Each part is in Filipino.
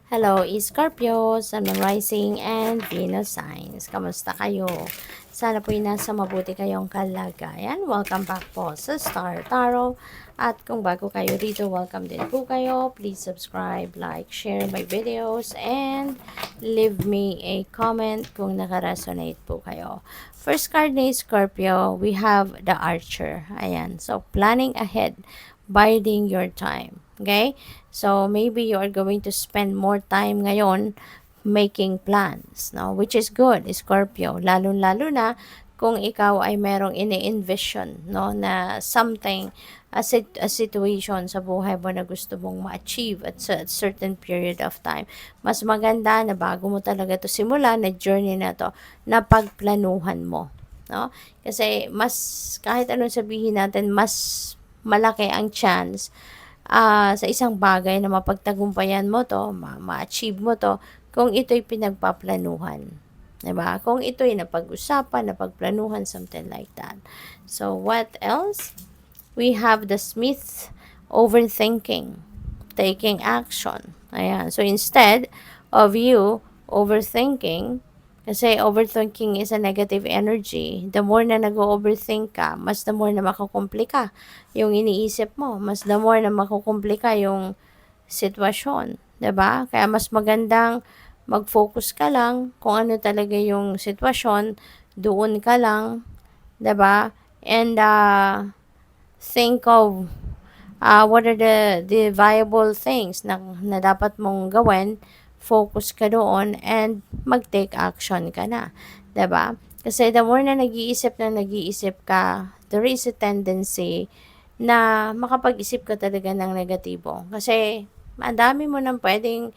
Hello, Scorpio, Sun, Moon Rising, and Venus Signs. Kamusta kayo? Sana po'y nasa mabuti kayong kalagayan. Welcome back po sa Star Tarot. At kung bago kayo dito, welcome din po kayo. Please subscribe, like, share my videos, and leave me a comment kung nakaresonate po kayo. First card ni Scorpio, we have the Archer. Ayan. So, planning ahead, biding your time. Okay? So, maybe you are going to spend more time ngayon making plans, no? Which is good, Scorpio. Lalo-lalo na kung ikaw ay merong ini-envision, no? Na something, a situation sa buhay mo na gusto mong ma-achieve at a certain period of time. Mas maganda na bago mo talaga to simula, na journey na to, na pagplanuhan mo, no? Kasi mas, kahit anong sabihin natin, mas malaki ang chance sa isang bagay na mapagtagumpayan mo to, ma-achieve mo to, kung ito'y pinagpaplanuhan. Diba? Kung ito'y napag-usapan, napagplanuhan, something like that. So, what else? We have the Smith, overthinking, taking action. Ayan. So, instead of you overthinking, kasi overthinking is a negative energy. The more na nag-overthink ka, mas the more na makukomplika yung iniisip mo. Mas the more na makukomplika yung sitwasyon. 'Di ba? Kaya mas magandang mag-focus ka lang kung ano talaga yung sitwasyon, doon ka lang, 'di ba? And think of what are the viable things na dapat mong gawin, focus ka doon, and mag-take action ka na. 'Di ba? Kasi the more na nag-iisip ka, there is a tendency na makapag-isip ka talaga ng negatibo. Kasi ang daming pwedeng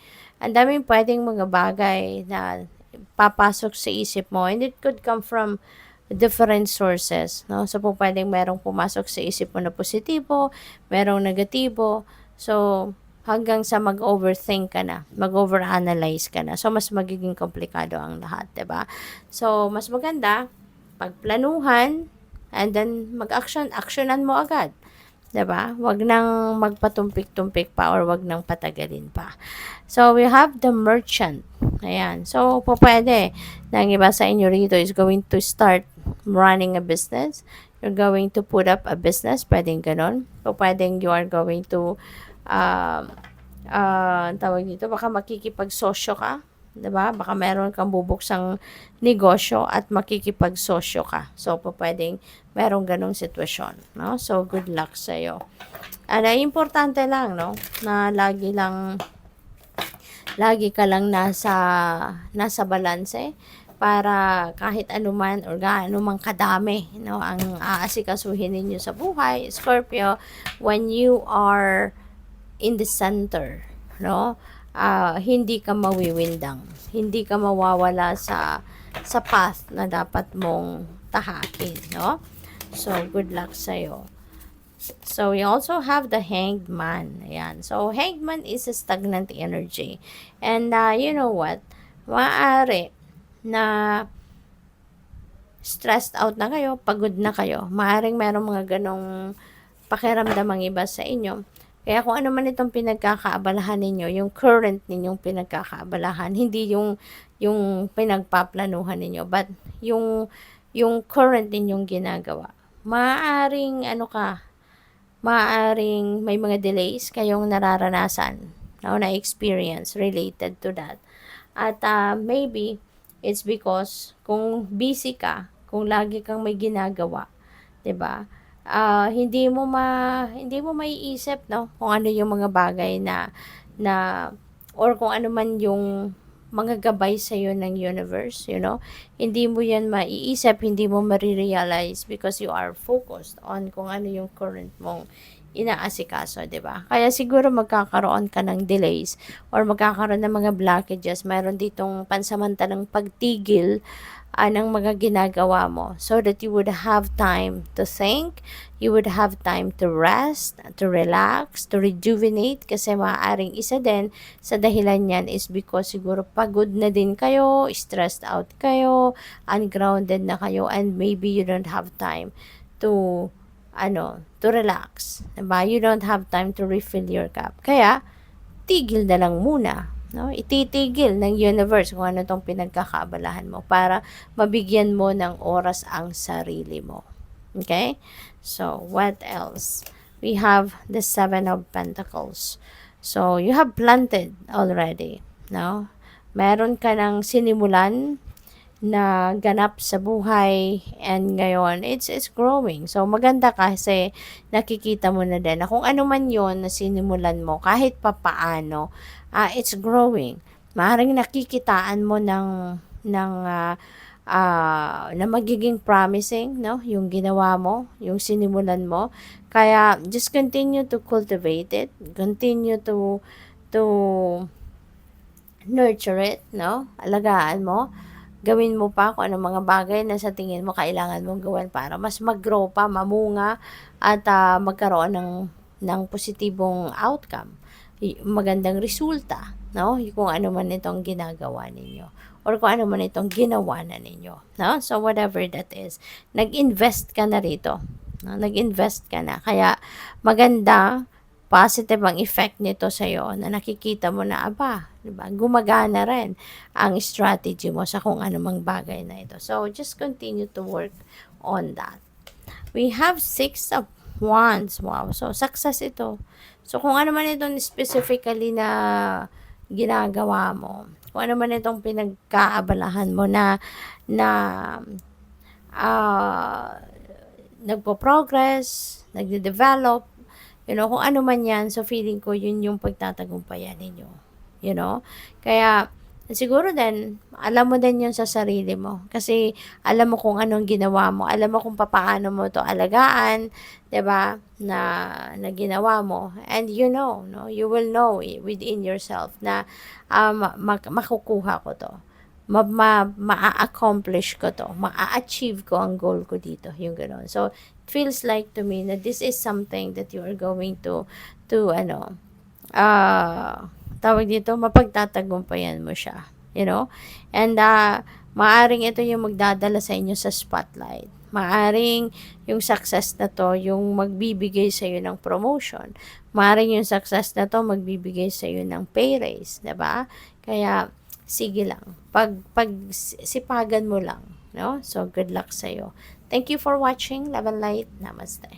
mga bagay na papasok sa isip mo, and it could come from different sources, no? So, pwedeng merong pumasok sa isip mo na positibo, merong negatibo. So, hanggang sa mag-overthink ka na, mag-overanalyze ka na. So, mas magiging komplikado ang lahat, 'di ba? So, mas maganda pagplanuhan, and then actionan mo agad. 'Di ba? Wag nang magpatumpik-tumpik pa, or wag nang patagalin pa. So, we have the merchant. Ayan. So, pwede na ang iba sa inyo rito is going to start running a business. You're going to put up a business. Pwedeng ganon. Pwedeng you are going to, tawag dito, baka makikipagsosyo ka. 'Di ba? Baka meron kang bubuksang negosyo at makikipagsosyo ka. So, pwedeng merong ganong sitwasyon, no? So, good luck sa iyo. Importante lang, no, na lagi ka lang nasa balanse, para kahit anuman or gaano man kadami, no, ang aasikasuhin ninyo sa buhay, Scorpio, when you are in the center, no, hindi ka mawiwindang, hindi ka mawawala sa path na dapat mong tahakin, no? So, good luck sa'yo. So, we also have the Hanged Man. Ayan. So, Hanged Man is a stagnant energy. And, you know what? Maaari na stressed out na kayo, pagod na kayo. Maaring merong mga ganong pakiramdam ang iba sa inyo. Kaya kung ano man itong pinagkakaabalahan ninyo, yung current ninyong pinagkakaabalahan, hindi yung pinagpaplanuhan ninyo, but yung current ninyong ginagawa. Maaaring may mga delays kayong nararanasan, no, na experience related to that. At maybe it's because kung busy ka, kung lagi kang may ginagawa, 'di ba? Hindi mo maiisip, no, kung ano yung mga bagay na or kung ano man yung mga gabay sa iyo ng universe, hindi mo yan maiisip, hindi mo marirealize, because you are focused on kung ano yung current mong inaasikaso, 'di ba? Kaya siguro magkakaroon ka ng delays or magkakaroon ng mga blockages, mayroon ditong pansamantalang pagtigil ng mga ginagawa mo, so that you would have time to think, you would have time to rest, to relax, to rejuvenate, kasi maaaring isa din sa dahilan niyan is because siguro pagod na din kayo, stressed out kayo, ungrounded na kayo, and maybe you don't have time to to relax, diba? You don't have time to refill your cup. Kaya tigil na lang muna. no? Ititigil ng universe kung ano tong pinagkakaabalahan mo para mabigyan mo ng oras ang sarili mo. Okay? So, what else? We have the Seven of Pentacles. So, you have planted already, no? Meron ka ng sinimulan na ganap sa buhay, and ngayon it's growing. So maganda kasi nakikita mo na din na kung ano man yon na sinimulan mo kahit papaano, it's growing. Maaaring nakikitaan mo na magiging promising, no, yung ginawa mo, yung sinimulan mo. Kaya just continue to cultivate it, continue to nurture it, no, alagaan mo, gawin mo pa kung anong mga bagay na sa tingin mo kailangan mong gawin para mas mag-grow pa, mamunga, at magkaroon ng positibong outcome, magandang resulta, no? Kung ano man itong ginagawa ninyo or kung ano man itong ginawa na ninyo, no? So whatever that is, nag-invest ka na rito, no? Nag-invest ka na, kaya maganda, positive ang effect nito sa iyo na nakikita mo na, aba, diba, gumagana rin ang strategy mo sa kung anumang bagay na ito. So, just continue to work on that. We have 6 of Wands. Wow. So, success ito. So, kung ano man itong specifically na ginagawa mo, kung ano man itong pinagkaabalahan mo na uh, nagpo-progress, nagde-develop, kung ano man yan, so feeling ko yun yung pagtatagumpayan ninyo. Kaya, siguro din, alam mo din yun sa sarili mo. Kasi, alam mo kung anong ginawa mo. Alam mo kung paano mo to alagaan, 'di ba, na ginawa mo. And no? You will know within yourself na makukuha ko to. Ma-accomplish ko to. Ma-achieve ko ang goal ko dito. Yung gano'n. So, it feels like to me na this is something that you are going to tawag dito, mapagtatagumpayan mo siya. And, maaring ito yung magdadala sa inyo sa spotlight. Maaring yung success na to, yung magbibigay sa iyo ng promotion. Maaring yung success na to, magbibigay sa iyo ng pay raise. Diba? Kaya, sige lang. Sipagan mo lang. No? So, good luck sa iyo. Thank you for watching. Love and light. Namaste.